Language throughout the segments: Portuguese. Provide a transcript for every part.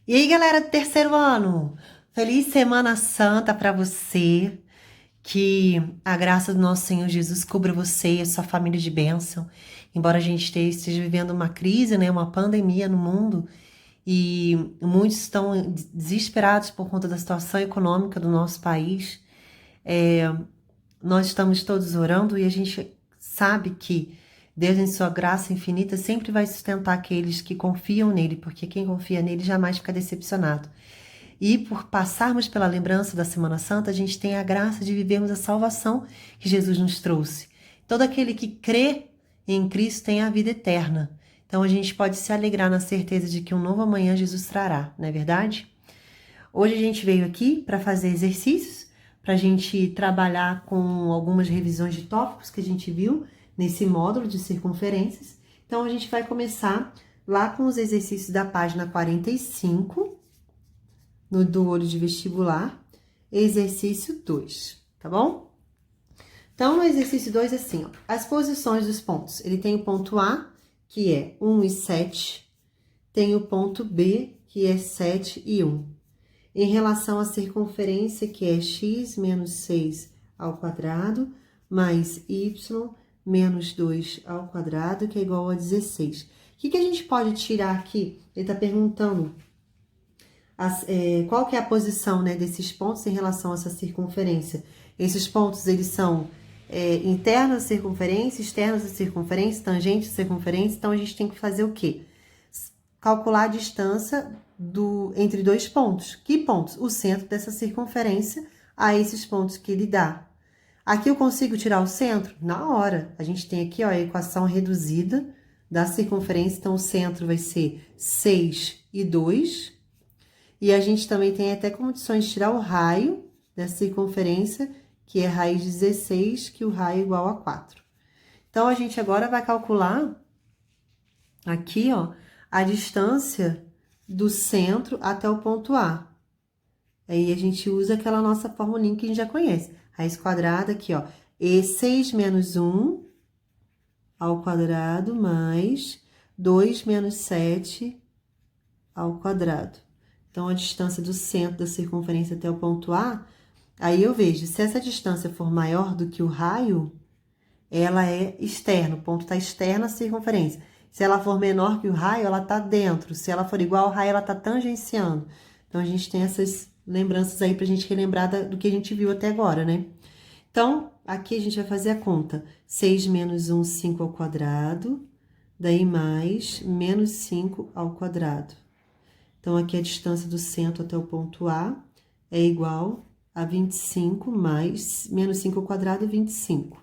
E aí, galera do terceiro ano, feliz Semana Santa para você. Que a graça do nosso Senhor Jesus cubra você e a sua família de bênção. Embora a gente esteja vivendo uma crise, né, uma pandemia no mundo, e muitos estão desesperados por conta da situação econômica do nosso país, nós estamos todos orando e a gente sabe que Deus, em sua graça infinita, sempre vai sustentar aqueles que confiam nele, porque quem confia nele jamais fica decepcionado. E por passarmos pela lembrança da Semana Santa, a gente tem a graça de vivermos a salvação que Jesus nos trouxe. Todo aquele que crê em Cristo tem a vida eterna. Então a gente pode se alegrar na certeza de que um novo amanhã Jesus trará, não é verdade? Hoje a gente veio aqui para fazer exercícios, para a gente trabalhar com algumas revisões de tópicos que a gente viu nesse módulo de circunferências. Então a gente vai começar lá com os exercícios da página 45, do olho de vestibular, exercício 2, tá bom? Então, no exercício 2, assim, ó, as posições dos pontos. Ele tem o ponto A, que é 1 e 7, tem o ponto B, que é 7 e 1. Em relação à circunferência, que é x menos 6 ao quadrado, mais y menos 2 ao quadrado, que é igual a 16. O que a gente pode tirar aqui? Ele está perguntando qual que é a posição, né, desses pontos em relação a essa circunferência. Esses pontos, eles são internos à circunferência, externos à circunferência, tangentes à circunferência. Então, a gente tem que fazer o quê? Calcular a distância entre dois pontos. Que pontos? O centro dessa circunferência a esses pontos que ele dá. Aqui eu consigo tirar o centro? Na hora. A gente tem aqui, ó, a equação reduzida da circunferência. Então, o centro vai ser 6 e 2. E a gente também tem até condições de tirar o raio da circunferência, que é raiz de 16, que o raio é igual a 4. Então, a gente agora vai calcular aqui, ó, a distância do centro até o ponto A. Aí, a gente usa aquela nossa formulinha que a gente já conhece. Raiz quadrada aqui, ó, e 6 menos 1 ao quadrado mais 2 menos 7 ao quadrado. Então, a distância do centro da circunferência até o ponto A, aí eu vejo, se essa distância for maior do que o raio, ela é externa, o ponto está externo à circunferência. Se ela for menor que o raio, ela está dentro. Se ela for igual ao raio, ela está tangenciando. Então, a gente tem essas lembranças aí para a gente relembrar do que a gente viu até agora, né? Então, aqui a gente vai fazer a conta. 6 menos 1, 5 ao quadrado, daí mais menos 5 ao quadrado. Então, aqui a distância do centro até o ponto A é igual a 25 mais menos 5 ao quadrado é 25.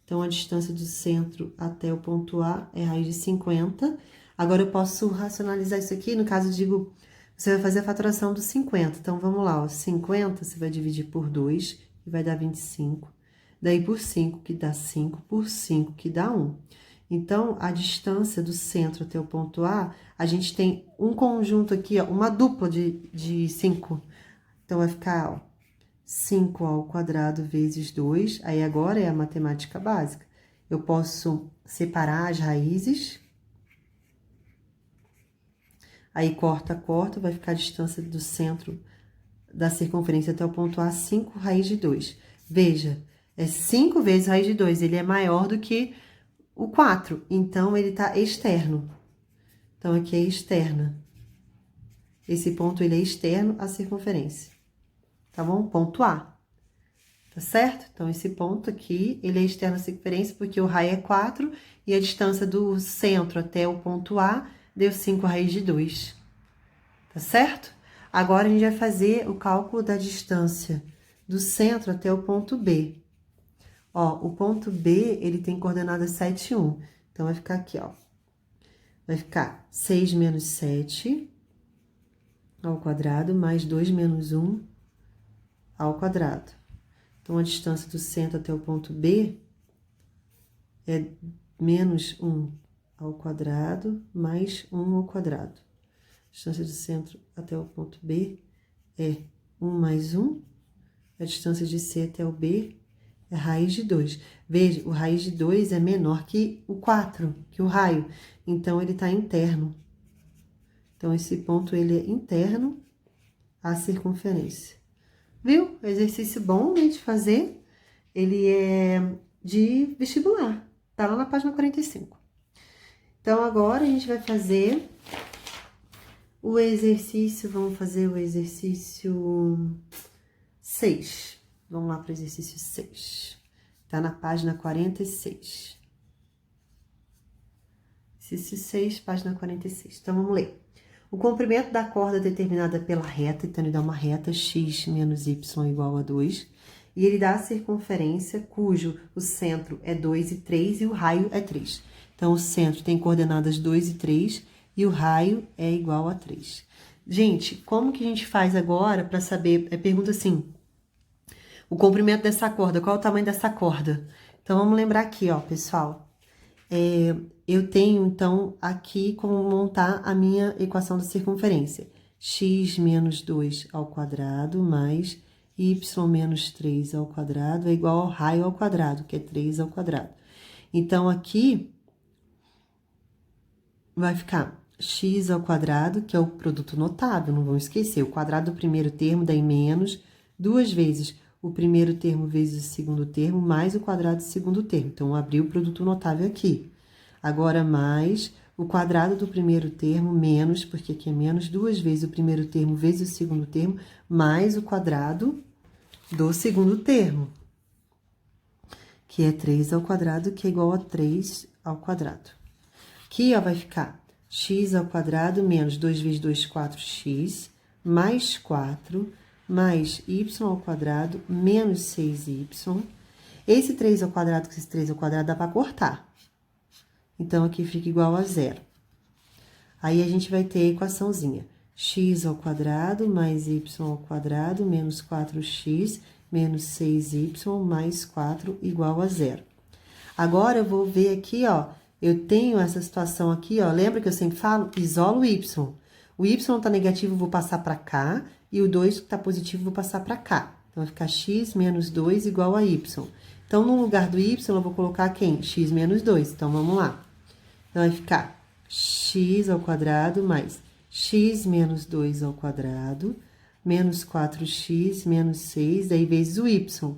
Então, a distância do centro até o ponto A é raiz de 50. Agora, eu posso racionalizar isso aqui. No caso, eu digo, você vai fazer a fatoração dos 50. Então, vamos lá, ó. 50 você vai dividir por 2 e vai dar 25. Daí, por 5, que dá 5, por 5, que dá 1. Então, a distância do centro até o ponto A, a gente tem um conjunto aqui, ó, uma dupla de 5. Então, vai ficar, ó, 5 ao quadrado vezes 2. Aí, agora é a matemática básica. Eu posso separar as raízes. Aí, corta, corta, vai ficar a distância do centro da circunferência até o ponto A, 5 raiz de 2. Veja, é 5 vezes raiz de 2. Ele é maior do que o 4, então, ele tá externo. Então, aqui é externa. Esse ponto, ele é externo à circunferência. Tá bom? Ponto A. Tá certo? Então, esse ponto aqui, ele é externo à circunferência, porque o raio é 4, e a distância do centro até o ponto A deu 5 raiz de 2. Tá certo? Agora, a gente vai fazer o cálculo da distância do centro até o ponto B. Ó, o ponto B, ele tem coordenada 7 e 1. Então, vai ficar aqui, ó. Vai ficar 6 menos 7 ao quadrado, mais 2 menos 1 ao quadrado. Então, a distância do centro até o ponto B é menos 1 ao quadrado, mais 1 ao quadrado. A distância do centro até o ponto B é 1 mais 1. A distância de C até o B é raiz de 2. Veja, o raiz de 2 é menor que o 4, que o raio. Então, ele está interno. Então, esse ponto, ele é interno à circunferência. Viu? Exercício bom, né, de fazer. Ele é de vestibular. Tá lá na página 45. Então, agora a gente vai fazer o exercício, vamos fazer o exercício 6. Vamos lá para o exercício 6. Tá na página 46. Exercício 6, página 46. Então, vamos ler. O comprimento da corda determinada pela reta, então ele dá uma reta x menos y igual a 2, e ele dá a circunferência, cujo o centro é 2 e 3 e o raio é 3. Então, o centro tem coordenadas 2 e 3 e o raio é igual a 3. Gente, como que a gente faz agora para saber? Pergunta assim, o comprimento dessa corda, qual é o tamanho dessa corda? Então, vamos lembrar aqui, ó, pessoal. Eu tenho, então, aqui como montar a minha equação da circunferência. X menos 2 ao quadrado mais y menos 3 ao quadrado é igual ao raio ao quadrado, que é 3 ao quadrado. Então, aqui vai ficar x ao quadrado, que é o produto notável, não vamos esquecer. O quadrado do primeiro termo dá em menos 2 vezes o primeiro termo vezes o segundo termo, mais o quadrado do segundo termo. Então, eu abri o produto notável aqui. Agora, mais o quadrado do primeiro termo, menos, porque aqui é menos 2 vezes o primeiro termo vezes o segundo termo, mais o quadrado do segundo termo, que é 3 ao quadrado, que é igual a 3 ao quadrado. Aqui, ó, vai ficar x ao quadrado menos 2 vezes 2, 4x, mais 4, mais y ao quadrado menos 6y. Esse 3 ao quadrado com esse 3 ao quadrado dá para cortar. Então, aqui fica igual a 0. Aí, a gente vai ter a equaçãozinha. X ao quadrado mais y ao quadrado menos 4x menos 6y mais 4 igual a 0. Agora, eu vou ver aqui, ó, eu tenho essa situação aqui, ó, lembra que eu sempre falo? Isola o y. O y tá negativo, eu vou passar para cá, e o 2 que tá positivo, eu vou passar para cá. Então, vai ficar x menos 2 igual a y. Então, no lugar do y, eu vou colocar quem? X menos 2. Então, vamos lá. Então, vai ficar x ao quadrado mais x menos 2 ao quadrado, menos 4x menos 6, daí vezes o y.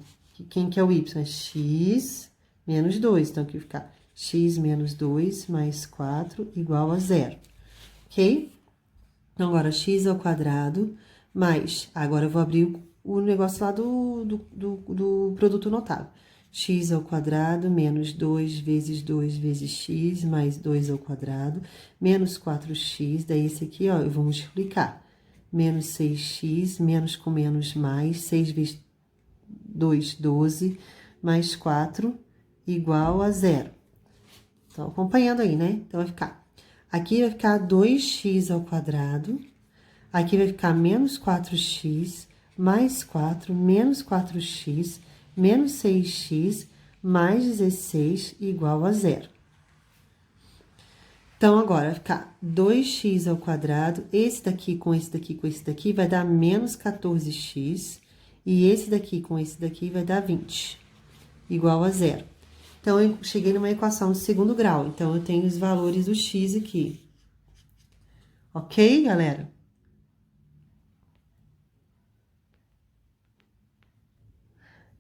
Quem que é o y? É x menos 2. Então, aqui vai ficar x menos 2 mais 4 igual a 0. Ok? Então, agora, x ao quadrado mais... Agora, eu vou abrir o negócio lá do produto notável. X ao quadrado menos 2 vezes x mais 2 ao quadrado, menos 4x, daí esse aqui, ó, eu vou multiplicar. Menos 6x, menos com menos mais, 6 vezes 2, 12, mais 4, igual a 0. Estão acompanhando aí, né? Então, vai ficar... Aqui vai ficar 2x ao quadrado, aqui vai ficar menos 4x, mais 4, menos 4x, menos 6x, mais 16, igual a 0. Então, agora, vai ficar 2x ao quadrado, esse daqui com esse daqui com esse daqui vai dar menos 14x, e esse daqui com esse daqui vai dar 20, igual a 0. Então, eu cheguei numa equação de segundo grau, então, eu tenho os valores do x aqui. Ok, galera?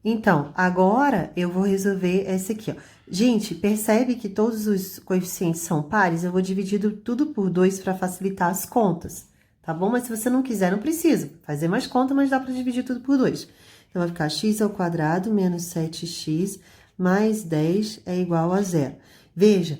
Então, agora eu vou resolver esse aqui, ó. Gente, percebe que todos os coeficientes são pares? Eu vou dividir tudo por 2 para facilitar as contas, tá bom? Mas se você não quiser, não precisa fazer mais conta, mas dá para dividir tudo por 2. Então, vai ficar x ao quadrado menos 7x mais 10 é igual a 0. Veja,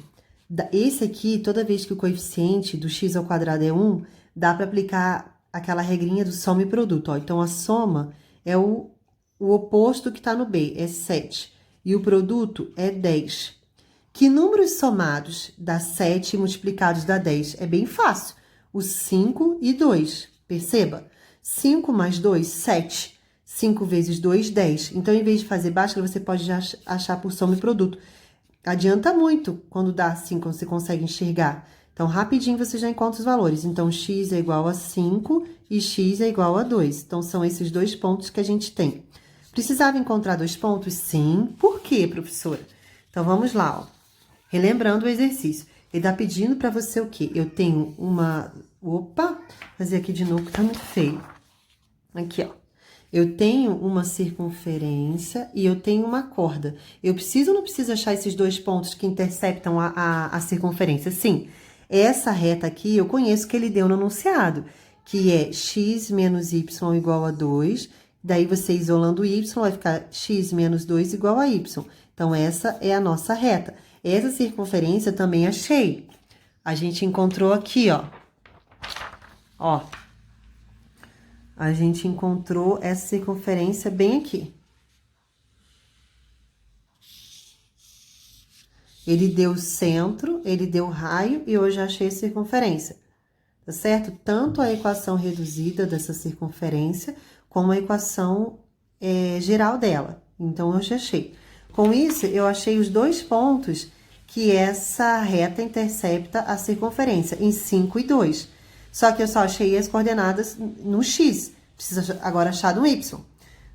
esse aqui, toda vez que o coeficiente do x ao quadrado é 1, dá para aplicar aquela regrinha do soma e produto, ó. Então, a soma é o oposto que está no B, é 7. E o produto é 10. Que números somados dá 7 multiplicados dá 10? É bem fácil. Os 5 e 2. Perceba? 5 mais 2, 7. 5 vezes 2, 10. Então, em vez de fazer Bhaskara, você pode já achar por soma e produto. Adianta muito quando dá assim, quando você consegue enxergar. Então, rapidinho você já encontra os valores. Então, x é igual a 5 e x é igual a 2. Então, são esses dois pontos que a gente tem. Precisava encontrar 2 pontos? Sim. Por quê, professora? Então, vamos lá, ó. Relembrando o exercício. Ele está pedindo para você o quê? Eu tenho Opa, fazer aqui de novo que tá muito feio. Aqui, ó. Eu tenho uma circunferência e eu tenho uma corda. Eu preciso ou não preciso achar esses dois pontos que interceptam a circunferência? Sim, essa reta aqui eu conheço que ele deu no enunciado, que é x menos y igual a 2. Daí, você isolando o y, vai ficar x menos 2 igual a y. Então, essa é a nossa reta. Essa circunferência eu também achei. A gente encontrou aqui, ó. Ó. A gente encontrou essa circunferência bem aqui. Ele deu centro, ele deu raio e eu já achei a circunferência. Tá certo? Tanto a equação reduzida dessa circunferência, como a equação geral dela. Então, eu já achei. Com isso, eu achei os dois pontos que essa reta intercepta a circunferência, em 5 e 2. Só que eu só achei as coordenadas no x. Preciso agora achar no y.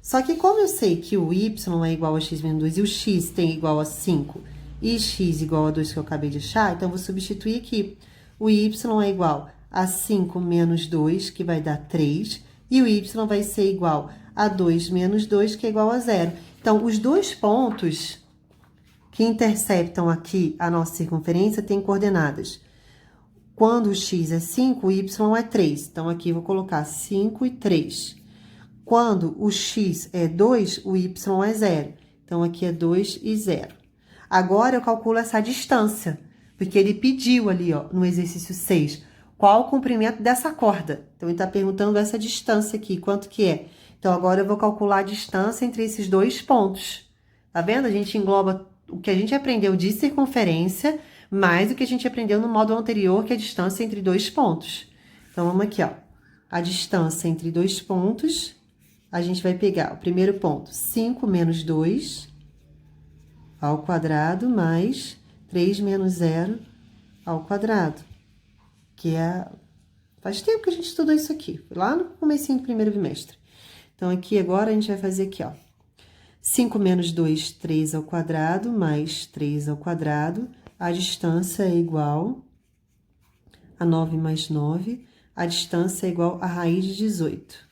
Só que como eu sei que o y é igual a x menos 2 e o x tem igual a 5 e x igual a 2 que eu acabei de achar, então eu vou substituir aqui. O y é igual a 5 menos 2, que vai dar 3, e o y vai ser igual a 2 menos 2, que é igual a 0. Então, os dois pontos que interceptam aqui a nossa circunferência têm coordenadas. Quando o x é 5, o y é 3. Então, aqui eu vou colocar 5 e 3. Quando o x é 2, o y é 0. Então, aqui é 2 e 0. Agora, eu calculo essa distância, porque ele pediu ali, ó, no exercício 6, qual o comprimento dessa corda. Então, ele está perguntando essa distância aqui, quanto que é. Então, agora eu vou calcular a distância entre esses dois pontos. Tá vendo? A gente engloba o que a gente aprendeu de circunferência, mais o que a gente aprendeu no módulo anterior, que é a distância entre dois pontos. Então, vamos aqui, ó. A distância entre dois pontos, a gente vai pegar o primeiro ponto, 5 menos 2 ao quadrado, mais 3 menos 0 ao quadrado. Que é... Faz tempo que a gente estudou isso aqui, lá no comecinho do primeiro bimestre. Então, aqui agora a gente vai fazer aqui, ó. 5 menos 2, 3 ao quadrado, mais 3 ao quadrado. A distância é igual a 9 mais 9. A distância é igual a raiz de 18.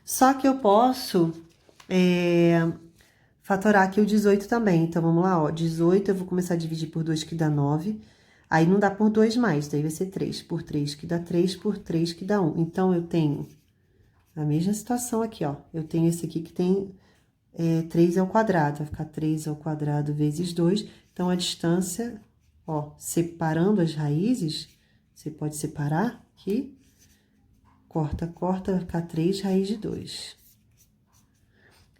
Só que eu posso fatorar aqui o 18 também. Então, vamos lá, ó. 18 eu vou começar a dividir por 2, que dá 9. Aí, não dá por 2 mais, daí vai ser 3 por 3, que dá 3 por 3, que dá 1. Então, eu tenho a mesma situação aqui, ó. Eu tenho esse aqui que tem 3 ao quadrado. Vai ficar 3 ao quadrado vezes 2. Então, a distância, ó, separando as raízes, você pode separar aqui. Corta, corta, vai ficar 3 raiz de 2.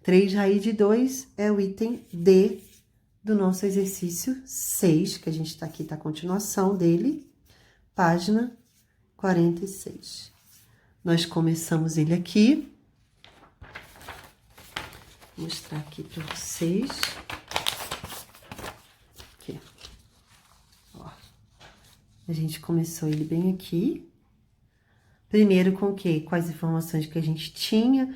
3 raiz de 2 é o item D do nosso exercício 6, que a gente tá aqui, tá a continuação dele, página 46. Nós começamos ele aqui. Vou mostrar aqui para vocês. Aqui. Ó. A gente começou ele bem aqui. Primeiro com o quê? Com as informações que a gente tinha.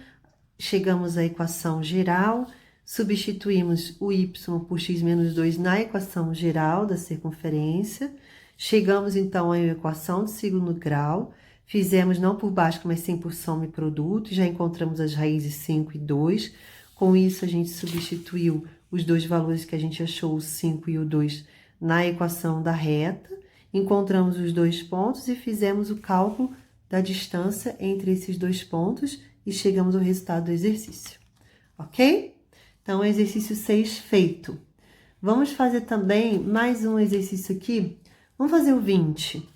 Chegamos à equação geral. Substituímos o y por x menos 2 na equação geral da circunferência. Chegamos, então, à equação de segundo grau. Fizemos não por básica, mas sim por soma e produto. Já encontramos as raízes 5 e 2. Com isso, a gente substituiu os dois valores que a gente achou, o 5 e o 2, na equação da reta. Encontramos os dois pontos e fizemos o cálculo da distância entre esses dois pontos e chegamos ao resultado do exercício. Ok? Então, exercício 6 feito. Vamos fazer também mais um exercício aqui. Vamos fazer o 20,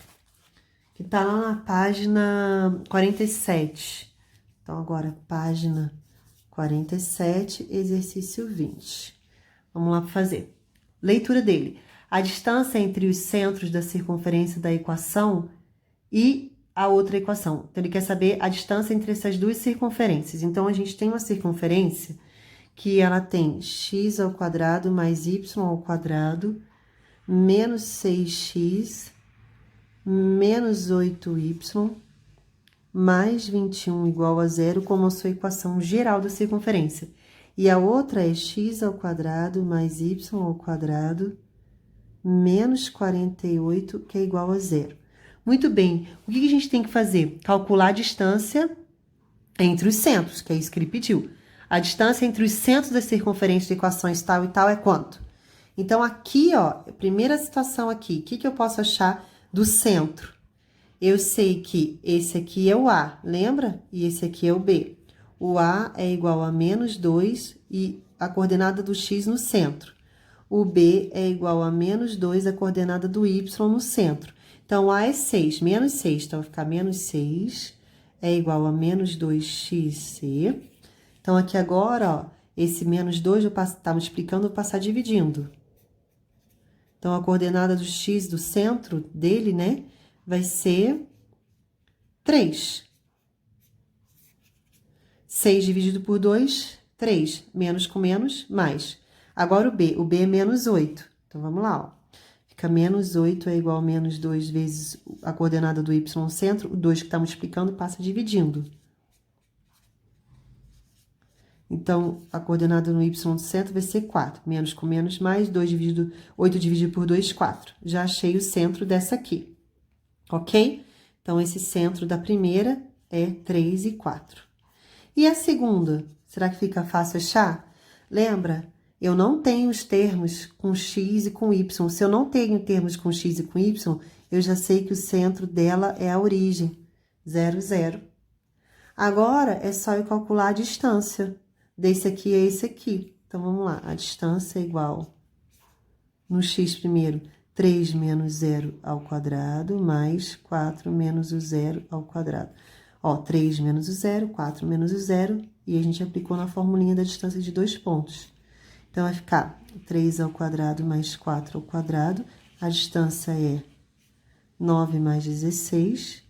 que tá lá na página 47. Então, agora, página 47, exercício 20. Vamos lá fazer. Leitura dele. A distância entre os centros da circunferência da equação e a outra equação. Então, ele quer saber a distância entre essas duas circunferências. Então, a gente tem uma circunferência que ela tem x ao quadrado mais y ao quadrado menos 6x menos 8y mais 21 igual a 0 como a sua equação geral da circunferência. E a outra é x ao quadrado mais y ao quadrado menos 48, que é igual a 0. Muito bem. O que a gente tem que fazer? Calcular a distância entre os centros, que é isso que ele pediu. A distância entre os centros das circunferências de equações tal e tal é quanto? Então, aqui, ó, primeira situação aqui, o que eu posso achar do centro? Eu sei que esse aqui é o A, lembra? E esse aqui é o B. O A é igual a menos 2 e a coordenada do x no centro. O B é igual a menos 2, a coordenada do y no centro. Então, A é 6, menos 6. Então, vai ficar menos 6 é igual a menos 2xc. Então, aqui agora, ó, esse menos 2, eu tá multiplicando, eu vou passar dividindo. Então, a coordenada do x do centro dele, né, vai ser 3. 6 dividido por 2, 3. Menos com menos, mais. Agora o B é menos 8. Então, vamos lá, ó. Fica menos 8 é igual a menos 2 vezes a coordenada do y no centro. O 2 que está multiplicando passa dividindo. Então, a coordenada no y no centro vai ser 4. Menos com menos, mais. 8 dividido por 2, 4. Já achei o centro dessa aqui. Ok? Então, esse centro da primeira é 3 e 4. E a segunda? Será que fica fácil achar? Lembra? Eu não tenho os termos com x e com y. Se eu não tenho termos com x e com y, eu já sei que o centro dela é a origem, 0, 0. Agora, é só eu calcular a distância desse aqui a esse aqui. Então, vamos lá. A distância é igual, no x primeiro, 3 menos 0 ao quadrado, mais 4 menos o 0 ao quadrado. Ó, 3 menos o 0, 4 menos o 0, e a gente aplicou na formulinha da distância de 2 pontos. Então, vai ficar 3 ao quadrado mais 4 ao quadrado. A distância é 9 mais 16.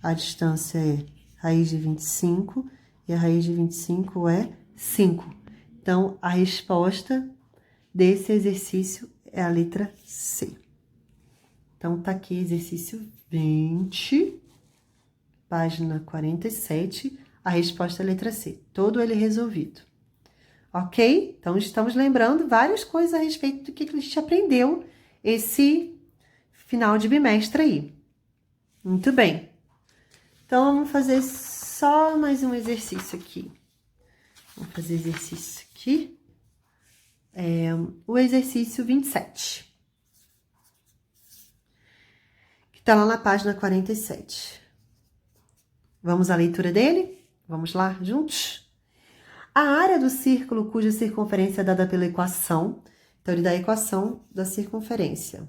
A distância é raiz de 25. E a raiz de 25 é 5. Então, a resposta desse exercício é a letra C. Então, tá aqui exercício 20, página 47. A resposta é a letra C. Todo ele resolvido. Ok? Então, estamos lembrando várias coisas a respeito do que a gente aprendeu esse final de bimestre aí. Muito bem. Então, vamos fazer só mais um exercício aqui. Vamos fazer exercício aqui. O exercício 27. Que tá lá na página 47. Vamos à leitura dele? Vamos lá, juntos? A área do círculo cuja circunferência é dada pela equação. Então, ele dá a equação da circunferência.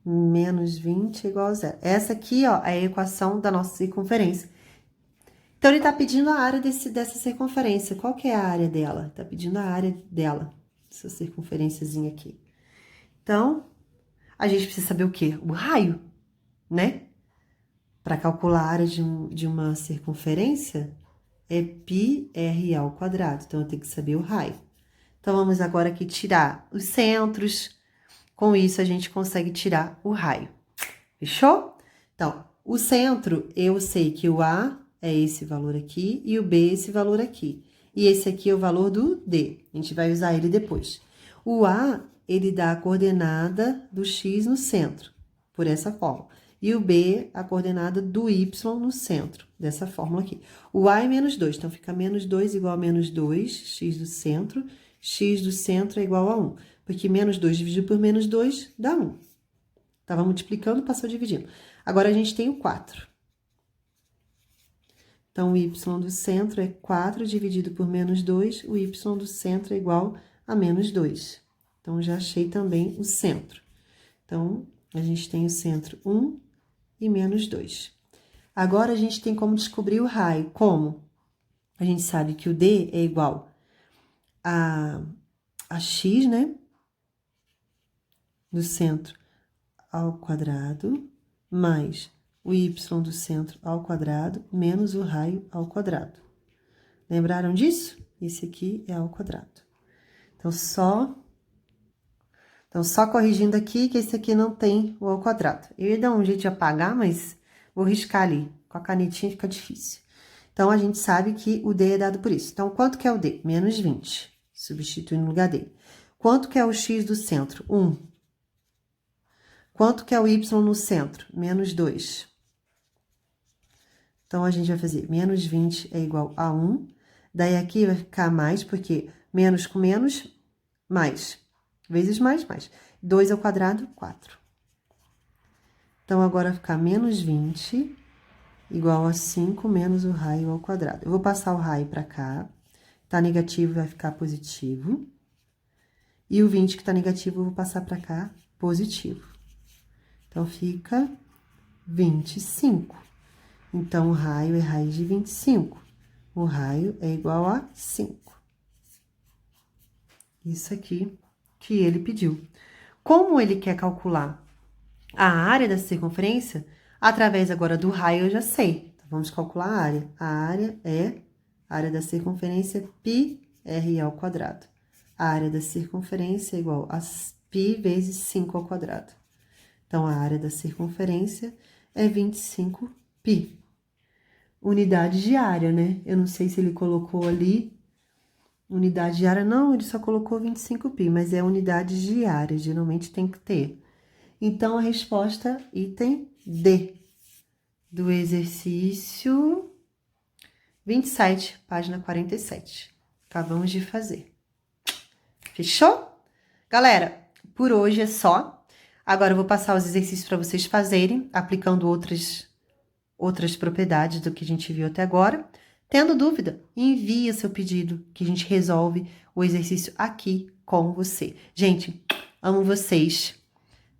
Menos 20 é igual a 0. Essa aqui, ó, é a equação da nossa circunferência. Então, ele tá pedindo a área dessa circunferência. Qual que é a área dela? Tá pedindo a área dela, essa circunferênciazinha aqui. Então, a gente precisa saber o quê? O raio, né? Para calcular a área de uma circunferência, é πr ao quadrado. Então, eu tenho que saber o raio. Então, vamos agora aqui tirar os centros. Com isso, a gente consegue tirar o raio. Fechou? Então, o centro, eu sei que o A é esse valor aqui e o B é esse valor aqui. E esse aqui é o valor do D. A gente vai usar ele depois. O A, ele dá a coordenada do x no centro, por essa fórmula. E o B, a coordenada do y no centro, dessa fórmula aqui. O A é menos 2, então fica menos 2 igual a menos 2, x do centro é igual a 1. Porque menos 2 dividido por menos 2 dá 1. Tava multiplicando, passou dividindo. Agora, a gente tem o 4. Então, o y do centro é 4 dividido por menos 2. O y do centro é igual a menos 2. Então, já achei também o centro. Então, a gente tem o centro 1 e menos 2. Agora, a gente tem como descobrir o raio. Como? A gente sabe que o D é igual a x, né? Do centro ao quadrado, mais o y do centro ao quadrado, menos o raio ao quadrado. Lembraram disso? Esse aqui é ao quadrado. Então, só corrigindo aqui, que esse aqui não tem o ao quadrado. Eu ia dar um jeito de apagar, mas vou riscar ali. Com a canetinha fica difícil. Então, a gente sabe que o D é dado por isso. Então, quanto que é o D? Menos 20. Substitui no lugar dele. Quanto que é o X do centro? 1. Quanto que é o Y no centro? Menos 2. Então, a gente vai fazer menos 20 é igual a 1. Daí, aqui vai ficar mais, porque menos com menos, mais. Vezes mais, mais. 2 ao quadrado, 4. Então, agora vai ficar menos 20 igual a 5 menos o raio ao quadrado. Eu vou passar o raio para cá. Tá negativo, vai ficar positivo. E o 20 que tá negativo, eu vou passar para cá, positivo. Então, fica 25. Então, o raio é raiz de 25. O raio é igual a 5. Isso aqui que ele pediu. Como ele quer calcular a área da circunferência, através agora do raio eu já sei. Então, vamos calcular a área. A área é a área da circunferência πr ao quadrado. A área da circunferência é igual a π vezes 5 ao quadrado. Então, a área da circunferência é 25π. Unidade de área, né? Eu não sei se ele colocou ali unidade de área. Não, ele só colocou 25π, mas é unidade de área, geralmente tem que ter. Então, a resposta, item D, do exercício 27, página 47. Acabamos de fazer. Fechou? Galera, por hoje é só. Agora, eu vou passar os exercícios para vocês fazerem, aplicando outras propriedades do que a gente viu até agora. Tendo dúvida, envie seu pedido, que a gente resolve o exercício aqui com você. Gente, amo vocês.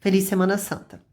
Feliz Semana Santa!